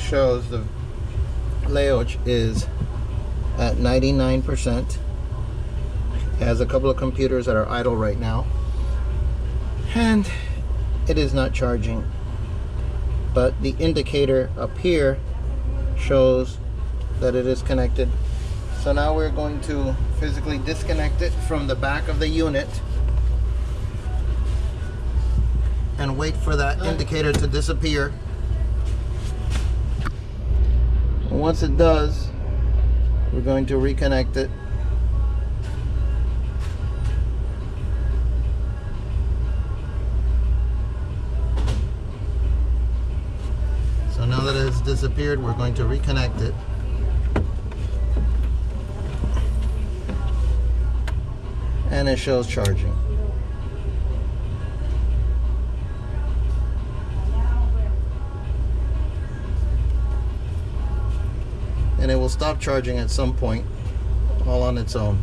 shows the Leoch is at 99%. Has a couple of computers that are idle right now, and it is not charging, but the indicator up here shows that it is connected. So now we're going to physically disconnect it from the back of the unit and wait for that indicator to disappear. And once it does, we're going to reconnect it. So now that it has disappeared, we're going to reconnect it. And it shows charging. And it will stop charging at some point all on its own.